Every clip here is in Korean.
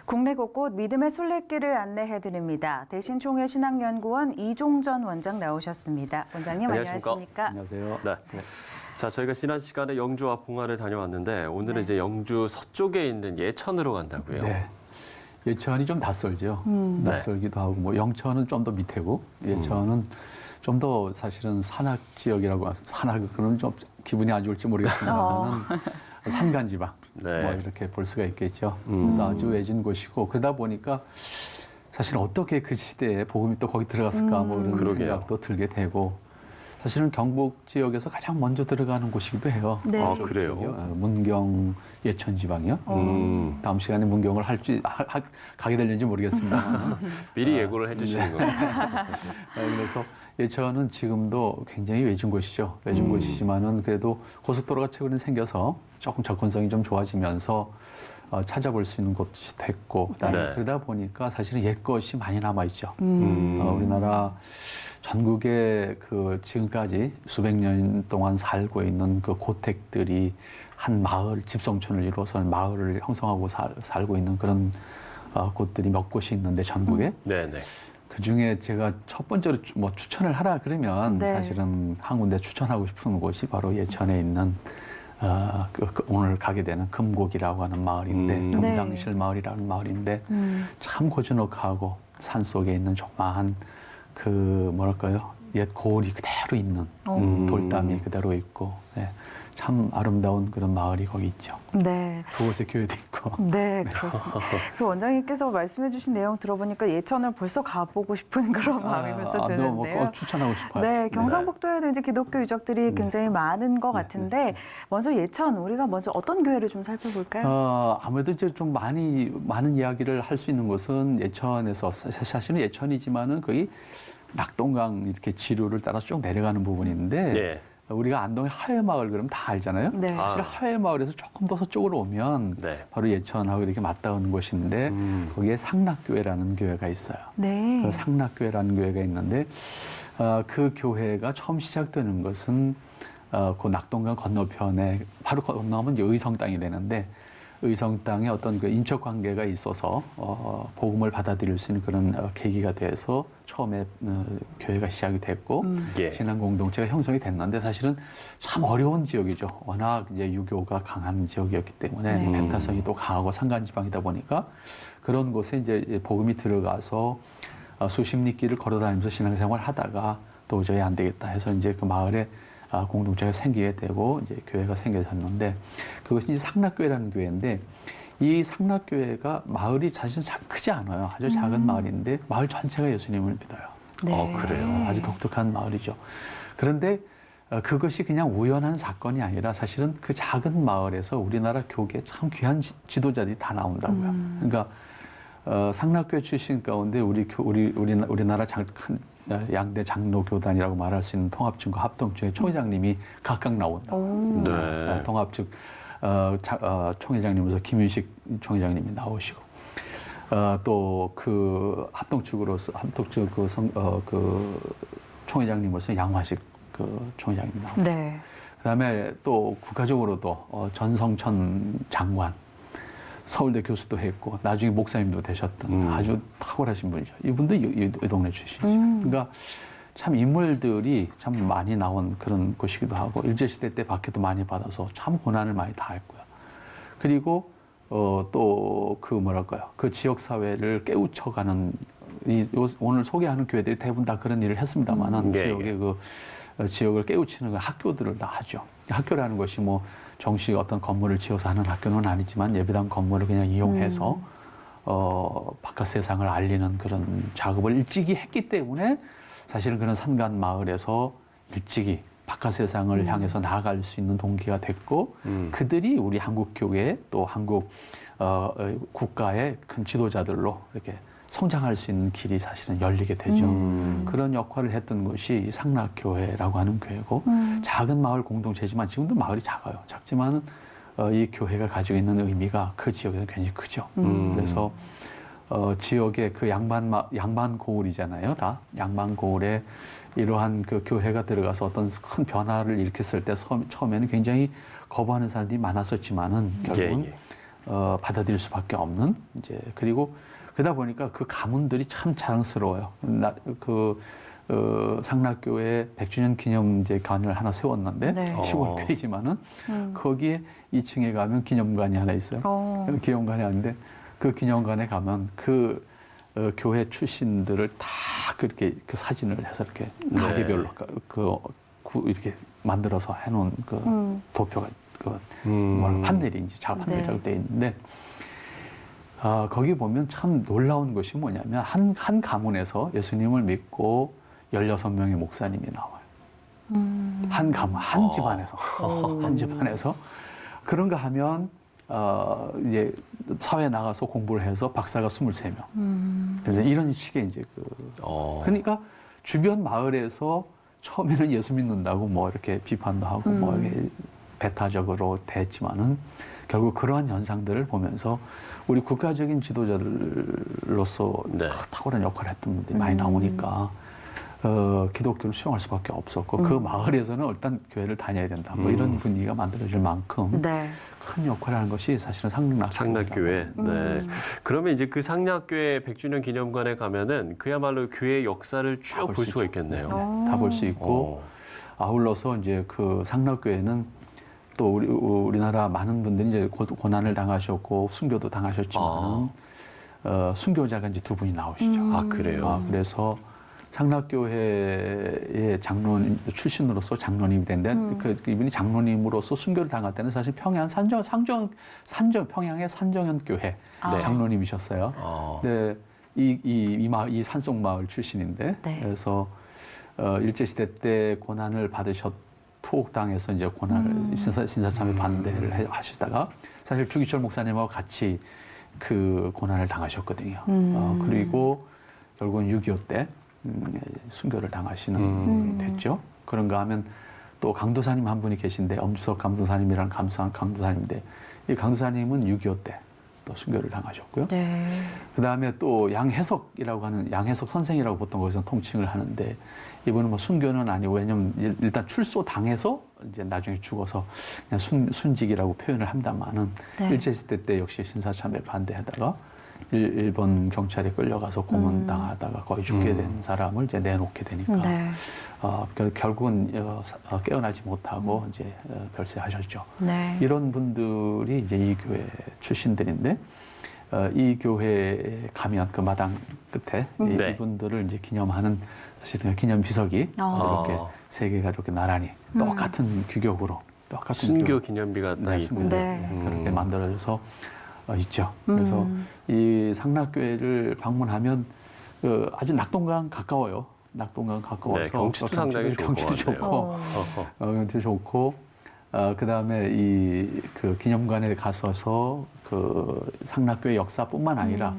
국내 곳곳 믿음의 순례길을 안내해드립니다. 대신총회 신학연구원 이종전 원장 나오셨습니다. 원장님 안녕하십니까? 안녕하세요. 네. 자, 저희가 지난 시간에 영주와 봉화를 다녀왔는데 오늘은 이제 영주 서쪽에 있는 예천으로 간다고요. 네. 예천이 좀 낯설죠. 낯설기도 하고 뭐 영천은 좀 더 밑에고 예천은 좀 더 사실은 산악 지역이라고 산악은 좀 기분이 안 좋을지 모르겠습니다만은 산간지방 네. 뭐 이렇게 볼 수가 있겠죠. 그래서 아주 외진 곳이고 그러다 보니까 사실 어떻게 그 시대에 복음이 또 거기 들어갔을까 뭐 이런 그러게요. 생각도 들게 되고 사실은 경북 지역에서 가장 먼저 들어가는 곳이기도 해요. 네. 아, 그래요? 문경 예천 지방이요. 다음 시간에 문경을 가게 될는지 모르겠습니다. 미리 예고를 해주시는 거예요. 그래서 예천은 지금도 굉장히 외진 곳이죠. 외진 곳이지만은 그래도 고속도로가 최근에 생겨서 조금 접근성이 좀 좋아지면서 찾아볼 수 있는 곳이 됐고 그다음에 네. 그러다 보니까 사실은 옛 것이 많이 남아 있죠. 우리나라 전국에 그 지금까지 수백 년 동안 살고 있는 그 고택들이 한 마을, 집성촌을 이루어서 마을을 형성하고 살고 있는 그런 곳들이 몇 곳이 있는데 전국에 네네. 그 중에 제가 첫 번째로 뭐 추천을 하라 그러면 네. 사실은 한 군데 추천하고 싶은 곳이 바로 예천에 있는 오늘 가게 되는 금곡이라고 하는 마을인데 금당실 마을이라는 마을인데 참 고즈넉하고 산 속에 있는 조그마한 그 뭐랄까요 옛 고을이 그대로 있는 돌담이 그대로 있고 네, 참 아름다운 그런 마을이 거기 있죠. 네. 그곳에 교회도 있고. 네, 그렇습니다. 그 원장님께서 말씀해주신 내용 들어보니까 예천을 벌써 가보고 싶은 그런 마음이 벌써 드는데요. 꼭 추천하고 싶어요. 네, 경상북도에도 이제 기독교 유적들이 굉장히 많은 것 같은데 먼저 예천 우리가 먼저 어떤 교회를 좀 살펴볼까요? 아무래도 이제 좀 많은 이야기를 할 수 있는 곳은 예천에서 사실은 예천이지만은 거의 낙동강 이렇게 지류를 따라 쭉 내려가는 부분인데 네. 우리가 안동의 하회마을 그러면 다 알잖아요. 네. 사실 하회마을에서 조금 더 서쪽으로 오면 네. 바로 예천하고 이렇게 맞닿은 곳인데 거기에 상락교회라는 교회가 있어요. 네. 그 상락교회라는 교회가 있는데 그 교회가 처음 시작되는 것은 그 낙동강 건너편에 바로 건너면 이제 의성 땅이 되는데 의성 땅에 어떤 그 인척 관계가 있어서 복음을 받아들일 수 있는 그런 계기가 돼서 처음에 교회가 시작이 됐고 예. 신앙 공동체가 형성이 됐는데 사실은 참 어려운 지역이죠. 워낙 이제 유교가 강한 지역이었기 때문에 배타성이 또 강하고 산간지방이다 보니까 그런 곳에 이제 복음이 들어가서 수십 리 길을 걸어다니면서 신앙생활 하다가 도저히 안 되겠다 해서 이제 그 마을에 공동체가 생기게 되고 이제 교회가 생겨졌는데 그것이 이제 상락교회라는 교회인데 이 상락교회가 마을이 사실 크지 않아요. 아주 작은 마을인데 마을 전체가 예수님을 믿어요. 네. 그래요? 아주 독특한 마을이죠. 그런데 그것이 그냥 우연한 사건이 아니라 사실은 그 작은 마을에서 우리나라 교계에 참 귀한 지도자들이 다 나온다고요. 그러니까 상락교회 출신 가운데 우리나라 큰 양대 장로교단이라고 말할 수 있는 통합증과 합동증의 총회장님이 각각 나온다. 네. 통합증 총회장님으로서 김윤식 총회장님이 나오시고 또 그 합동측으로서 그 총회장님으로서 양화식 그 총회장님이 나오고 네. 그다음에 또 국가적으로도 전성천 장관 서울대 교수도 했고 나중에 목사님도 되셨던 아주 탁월하신 분이죠. 이분도 이 동네 출신이죠. 그러니까 참 인물들이 참 많이 나온 그런 곳이기도 하고 일제시대 때 박해도 많이 받아서 참 고난을 많이 당했고요. 그리고 또 그 뭐랄까요 그 지역 사회를 깨우쳐가는 오늘 소개하는 교회들이 대부분 다 그런 일을 했습니다만은 지역의 그 지역을 깨우치는 그 학교들을 다 하죠. 학교라는 것이 뭐 정식 어떤 건물을 지어서 하는 학교는 아니지만 예배당 건물을 그냥 이용해서 바깥 세상을 알리는 그런 작업을 일찍이 했기 때문에 사실은 그런 산간 마을에서 일찍이 바깥 세상을 향해서 나아갈 수 있는 동기가 됐고 그들이 우리 한국 교회 또 한국 국가의 큰 지도자들로 이렇게 성장할 수 있는 길이 사실은 열리게 되죠. 그런 역할을 했던 것이 상락교회라고 하는 교회고 작은 마을 공동체지만 지금도 마을이 작아요. 작지만은 이 교회가 가지고 있는 의미가 그 지역에서 굉장히 크죠. 그래서 지역의 그 양반 고을이잖아요. 다 양반 고을에 이러한 그 교회가 들어가서 어떤 큰 변화를 일으켰을 때 처음에는 굉장히 거부하는 사람들이 많았었지만은 결국은 받아들일 수밖에 없는 이제 그리고 그러다 보니까 그 가문들이 참 자랑스러워요. 상락교회 100주년 기념 이제 관을 하나 세웠는데 네. 시골 교회지만은 거기에 2층에 가면 기념관이 하나 있어요. 기념관이 하는데 그 기념관에 가면 그 교회 출신들을 다 그렇게 그 사진을 해서 이렇게 가게별로 이렇게 만들어서 해놓은 그 도표가 판넬이 이제 작은 판넬이라고 되어 있는데 거기 보면 참 놀라운 것이 뭐냐면 한 가문에서 예수님을 믿고 16명의 목사님이 나와요. 한 가문, 한 집안에서. 한 집안에서. 그런가 하면, 이제 사회에 나가서 공부를 해서 박사가 23명. 그래서 이런 식의 이제 그러니까 주변 마을에서 처음에는 예수 믿는다고 뭐 이렇게 비판도 하고 뭐 이렇게 배타적으로 대했지만은 결국 그러한 현상들을 보면서 우리 국가적인 지도자들로서 탁월한 역할을 했던 분들이 많이 나오니까 기독교를 수용할 수밖에 없었고 그 마을에서는 일단 교회를 다녀야 된다. 뭐 이런 분위기가 만들어질 만큼 네. 큰 역할을 하는 것이 사실은 상락교회. 네. 그러면 이제 그 상락교회 100주년 기념관에 가면은 그야말로 교회 역사를 쭉 볼 수가 있겠네요. 네, 다 볼 수 있고 아울러서 이제 그 상락교회는 또 우리나라 많은 분들이 이제 고난을 당하셨고 순교도 당하셨지만 순교자가 이제 2분이 나오시죠. 아, 그래요? 그래서 상락교회의 장로님 출신으로서 장로님이 된데 이분이 장로님으로서 순교를 당할 때는 사실 평양 평양의 산정현 교회 장로님이셨어요. 네, 이 산속 마을 출신인데 네. 그래서 일제 시대 때 고난을 투옥당해서 이제 고난을 신사참에 반대를 하시다가 사실 주기철 목사님하고 같이 그 고난을 당하셨거든요. 그리고 결국은 6.25 때 순교를 당하시는 됐죠. 그런가 하면 또 강도사님 한 분이 계신데 엄주석 강도사님이라는 강도사님인데 이 강도사님은 6.25 때 또 순교를 당하셨고요. 네. 그 다음에 또 양해석이라고 하는 양해석 선생이라고 보통 거기서 통칭을 하는데 이분은 뭐 순교는 아니고 왜냐면 일단 출소 당해서 이제 나중에 죽어서 그냥 순직이라고 표현을 한다마는 일제시대 때 역시 신사참에 반대하다가 일본 경찰에 끌려가서 고문당하다가 거의 죽게 된 사람을 이제 내놓게 되니까 결국은 깨어나지 못하고 이제 별세하셨죠. 네. 이런 분들이 이제 이 교회 출신들인데 이 교회에 가면 그 마당 끝에 이분들을 이제 기념하는 사실은 기념 비석이 이렇게 3개가 이렇게 나란히 똑같은 규격으로 똑같은 순교 기념비가 딱 있고 그렇게 만들어져서 있죠. 그래서 이 상락교회를 방문하면 아주 낙동강 가까워요. 낙동강 가까워서 네, 경치도 상당히 경치도 좋고, 경치도 좋고, 그 다음에 그 기념관에 가서서 그 상락교회 역사뿐만 아니라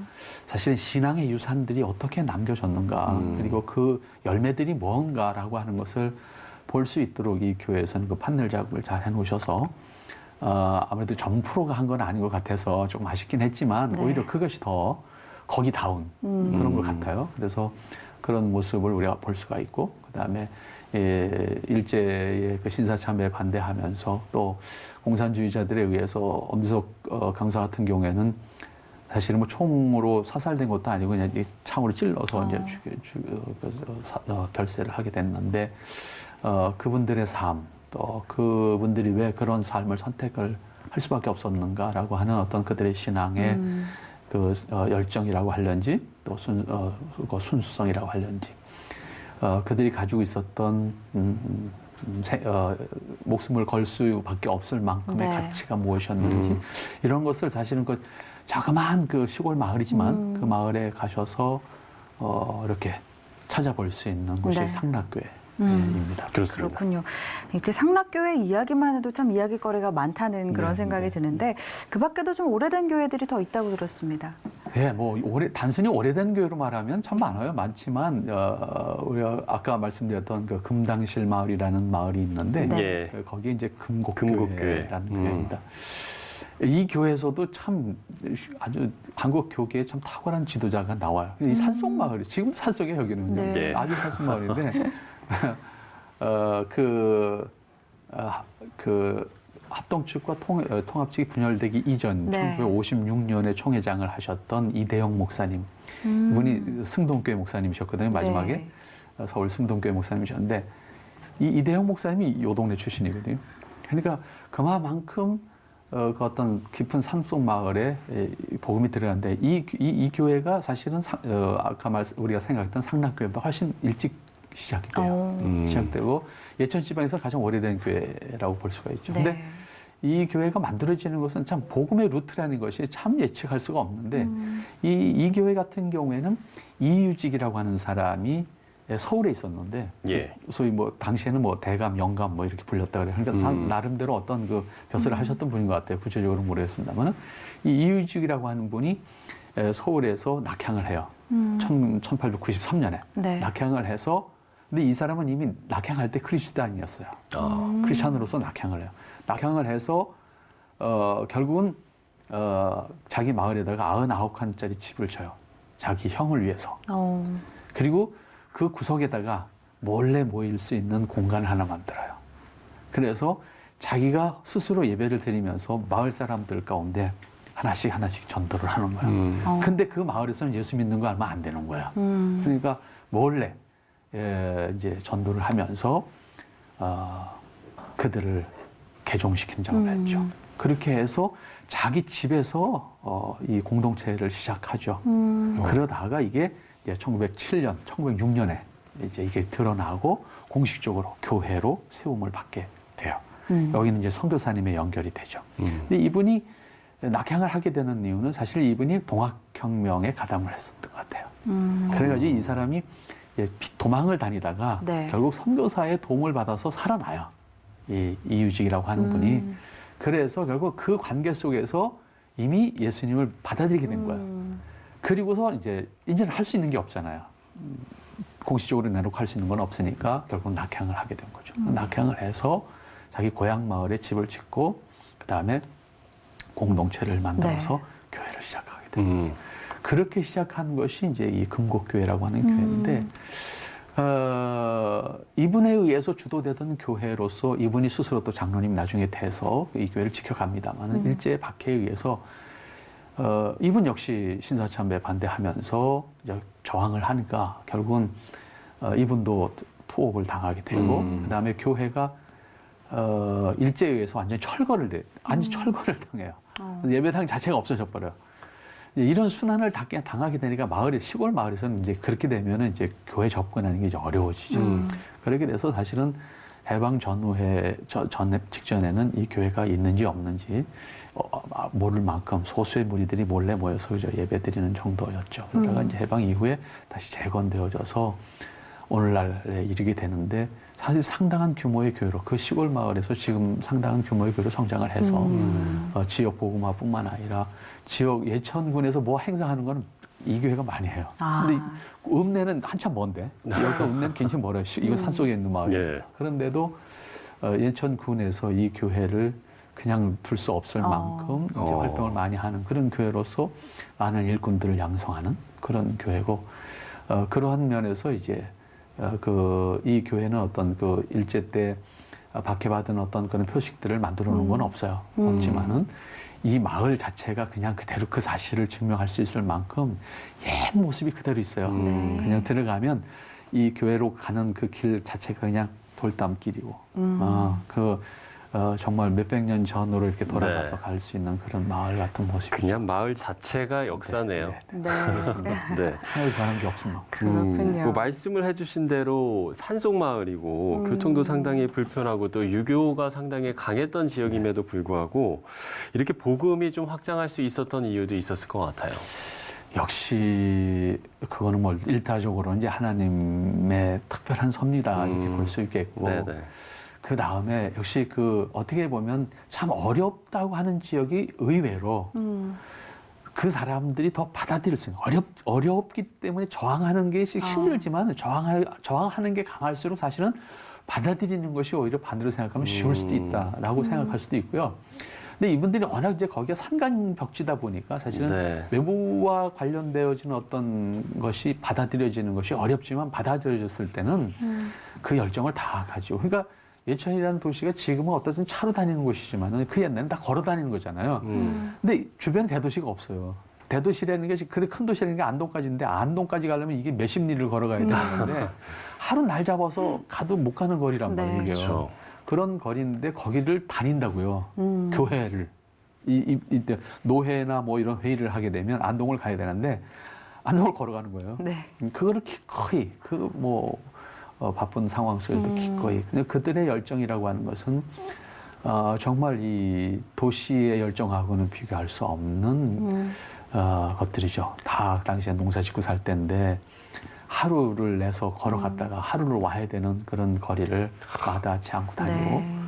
사실은 신앙의 유산들이 어떻게 남겨졌는가, 그리고 그 열매들이 뭔가라고 하는 것을 볼 수 있도록 이 교회에서는 그 판넬 작업을 잘 해놓으셔서 아무래도 전 프로가 한 건 아닌 것 같아서 좀 아쉽긴 했지만 오히려 그것이 더 거기다운 그런 것 같아요. 그래서 그런 모습을 우리가 볼 수가 있고 그다음에 일제의 그 신사참배에 반대하면서 또 공산주의자들에 의해서 엄주석 강사 같은 경우에는 사실은 뭐 총으로 사살된 것도 아니고 그냥 창으로 찔러서 이제 별세를 하게 됐는데 그분들의 삶 또 그분들이 왜 그런 삶을 선택을 할 수밖에 없었는가라고 하는 어떤 그들의 신앙의 그 열정이라고 할런지 또 순수성이라고 할런지 그들이 가지고 있었던 목숨을 걸 수밖에 없을 만큼의 가치가 무엇이었는지 이런 것을 사실은 그 자그마한 그 시골 마을이지만 그 마을에 가셔서 이렇게 찾아볼 수 있는 곳이 상락교회. 입니다. 그렇습니다. 그렇군요. 이렇게 상락교회 이야기만 해도 참 이야기거리가 많다는 그런 생각이 드는데 그 밖에도 좀 오래된 교회들이 더 있다고 들었습니다. 네, 뭐 단순히 오래된 교회로 말하면 참 많아요. 많지만 우리가 아까 말씀드렸던 그 금당실 마을이라는 마을이 있는데 거기 이제 금곡교회라는 교회입니다. 이 교회에서도 참 아주 한국 교계에 참 탁월한 지도자가 나와요. 이 산속 마을이 지금 산속에 여기는요. 아주 산속 마을인데. 합동 측과 통합 측이 분열되기 이전 네. 1956년에 총회장을 하셨던 이대영 목사님. 이분이 승동교회 목사님이셨거든요. 마지막에 서울 승동교회 목사님이셨는데 이 이대영 목사님이 요 동네 출신이거든요. 그러니까 그만큼 그 어떤 깊은 산속 마을에 복음이 들어갔는데 이 교회가 사실은 아까 우리가 생각했던 상락교회보다 훨씬 일찍 시작이 돼요. 시작되고 예천 지방에서 가장 오래된 교회라고 볼 수가 있죠. 네. 근데 이 교회가 만들어지는 것은 참 복음의 루트라는 것이 참 예측할 수가 없는데 이 교회 같은 경우에는 이유직이라고 하는 사람이 서울에 있었는데 예. 소위 뭐 당시에는 뭐 대감, 영감 뭐 이렇게 불렸다 그래요. 그러니까 나름대로 어떤 그 벼슬을 하셨던 분인 것 같아요. 구체적으로 모르겠습니다만 이 이유직이라고 하는 분이 서울에서 낙향을 해요. 1893년에 네. 낙향을 해서 근데 이 사람은 이미 낙향할 때 크리스찬이었어요. 크리스찬으로서 낙향을 해요. 낙향을 해서 결국은 자기 마을에다가 99칸짜리 집을 쳐요. 자기 형을 위해서. 그리고 그 구석에다가 몰래 모일 수 있는 공간을 하나 만들어요. 그래서 자기가 스스로 예배를 드리면서 마을 사람들 가운데 하나씩 전도를 하는 거예요. 근데 그 마을에서는 예수 믿는 거 얼마 안 되는 거야. 그러니까 몰래 이제 전도를 하면서 그들을 개종시킨 작업을 했죠. 그렇게 해서 자기 집에서 이 공동체를 시작하죠. 그러다가 이게 이제 1907년, 1906년에 이제 이게 드러나고 공식적으로 교회로 세움을 받게 돼요. 여기는 이제 선교사님의 연결이 되죠. 근데 이분이 낙향을 하게 되는 이유는 사실 이분이 동학혁명에 가담을 했었던 것 같아요. 그래가지고 이 사람이 도망을 다니다가 네. 결국 선교사의 도움을 받아서 살아나요. 이 이유직이라고 하는 분이. 그래서 결국 그 관계 속에서 이미 예수님을 받아들이게 된 거예요. 그리고서 이제는 할 수 있는 게 없잖아요. 공식적으로 내놓고 할 수 있는 건 없으니까 결국 낙향을 하게 된 거죠. 낙향을 해서 자기 고향 마을에 집을 짓고 그다음에 공동체를 만들어서 교회를 시작하게 됩니다. 그렇게 시작한 것이 이제 이 금곡교회라고 하는 교회인데 이분에 의해서 주도되던 교회로서 이분이 스스로 또 장로님 나중에 돼서 이 교회를 지켜갑니다만 일제 박해에 의해서 이분 역시 신사참배에 반대하면서 저항을 하니까 결국은 이분도 투옥을 당하게 되고 그다음에 교회가 일제에 의해서 완전히 철거를 당해요. 예배당 자체가 없어져 버려요. 이런 순환을 당하게 되니까 시골 마을에서는 이제 그렇게 되면은 이제 교회 접근하는 게 이제 어려워지죠. 그렇게 돼서 사실은 해방 전후에 직전에는 이 교회가 있는지 없는지 모를 만큼 소수의 무리들이 몰래 모여서 예배드리는 정도였죠. 그러다가 이제 해방 이후에 다시 재건되어져서 오늘날에 이르게 되는데 사실 상당한 규모의 교회로 그 시골 마을에서 지금 상당한 규모의 교회로 성장을 해서 지역 복음화뿐만 아니라 지역 예천군에서 뭐 행사하는 거는 이 교회가 많이 해요. 근데 읍내는 한참 먼데 여기서 읍내는 굉장히 멀어요. 이거 산속에 있는 마을이에요. 그런데도 예천군에서 이 교회를 그냥 둘 수 없을 만큼 이제 활동을 많이 하는 그런 교회로서 많은 일꾼들을 양성하는 그런 교회고 그러한 면에서 이제 이 교회는 어떤 그 일제 때 박해받은 어떤 그런 표식들을 만들어 놓은 건 없어요. 없지만은 이 마을 자체가 그냥 그대로 그 사실을 증명할 수 있을 만큼 옛 모습이 그대로 있어요. 그냥 들어가면 이 교회로 가는 그 길 자체가 그냥 돌담길이고, 정말 몇백 년 전으로 이렇게 돌아가서 갈 수 있는 그런 마을 같은 모습이죠. 그냥 마을 자체가 역사네요. 그렇습니다. 네. 하나의 변한 게 없습니다. 그렇군요. 뭐 말씀을 해주신 대로 산속 마을이고 교통도 상당히 불편하고 또 유교가 상당히 강했던 지역임에도 불구하고 이렇게 복음이 좀 확장할 수 있었던 이유도 있었을 것 같아요. 역시 그거는 뭐 일타적으로 이제 하나님의 특별한 섭니다 이렇게 볼 수 있겠고. 네네. 그 다음에 역시 어떻게 보면 참 어렵다고 하는 지역이 의외로 그 사람들이 더 받아들일 수 있는 어렵기 때문에 저항하는 게 힘들지만 저항하는 게 강할수록 사실은 받아들이는 것이 오히려 반대로 생각하면 쉬울 수도 있다라고 생각할 수도 있고요. 근데 이분들이 워낙 이제 거기가 산간벽지다 보니까 사실은 외부와 관련되어지는 어떤 것이 받아들여지는 것이 어렵지만 받아들여졌을 때는 그 열정을 다 가지고 그러니까 예천이라는 도시가 지금은 어떤 차로 다니는 곳이지만 그 옛날에는 다 걸어 다니는 거잖아요. 근데 주변 대도시가 없어요. 대도시라는 게 그래 큰 도시라는 게 안동까지인데 안동까지 가려면 이게 몇십 리를 걸어가야 되는데 하루 날 잡아서 가도 못 가는 거리란 네. 말이에요. 그렇죠. 그런 거리인데 거기를 다닌다고요. 교회를. 이때 노회나 뭐 이런 회의를 하게 되면 안동을 가야 되는데 안동을 걸어가는 거예요. 네. 그거를 기꺼이 바쁜 상황 속에도 기꺼이. 근데 그들의 열정이라고 하는 것은 정말 이 도시의 열정하고는 비교할 수 없는 것들이죠. 다 당시에 농사 짓고 살 때인데 하루를 내서 걸어갔다가 하루를 와야 되는 그런 거리를 마다하지 않고 다니고 네.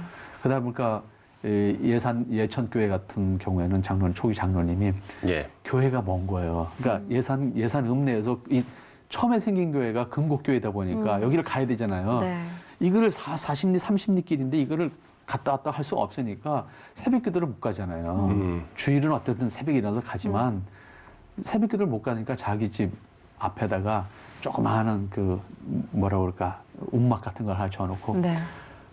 그러다 보니까 예천교회 같은 경우에는 초기 장로님이 예. 교회가 먼 거예요. 그러니까 예산 읍내에서 처음에 생긴 교회가 금곡교회다 보니까 여기를 가야 되잖아요. 네. 이거를 40리, 30리 길인데 이거를 갔다 왔다 할 수가 없으니까 새벽 기도를 못 가잖아요. 주일은 어쨌든 새벽에 일어나서 가지만 새벽 기도를 못 가니까 자기 집 앞에다가 조그마한 움막 같은 걸 하나 져놓고 네.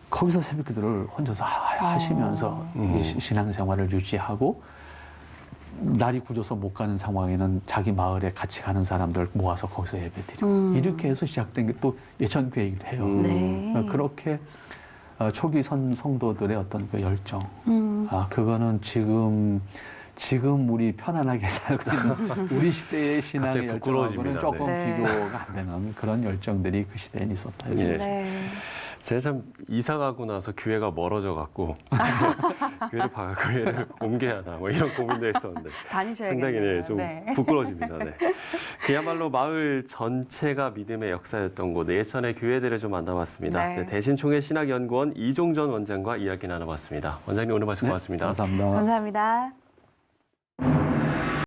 거기서 새벽 기도를 혼자서 하시면서 이 신앙생활을 유지하고 날이 굳어서 못 가는 상황에는 자기 마을에 같이 가는 사람들 모아서 거기서 예배드리고 이렇게 해서 시작된 게 또 예천교회이기도 해요. 네. 그러니까 그렇게 초기 성도들의 어떤 그 열정, 그거는 지금 우리 편안하게 살고 있는 우리 시대의 신앙의 갑자기 열정하고는 부끄러워집니다. 조금 네. 비교가 안 되는 그런 열정들이 그 시대에 있었다. 예. 네. 제가 참 이사 가고 나서 교회가 멀어져 갖고 교회를 옮겨야 하나 뭐 이런 고민도 했었는데 다니셔야겠네요. 상당히 좀 네. 부끄러워집니다. 네. 그야말로 마을 전체가 믿음의 역사였던 곳 예천의 교회들을 좀 만나봤습니다. 네. 네, 대신총회 신학연구원 이종전 원장과 이야기 나눠봤습니다. 원장님 오늘 말씀 고맙습니다. 감사합니다. 감사합니다.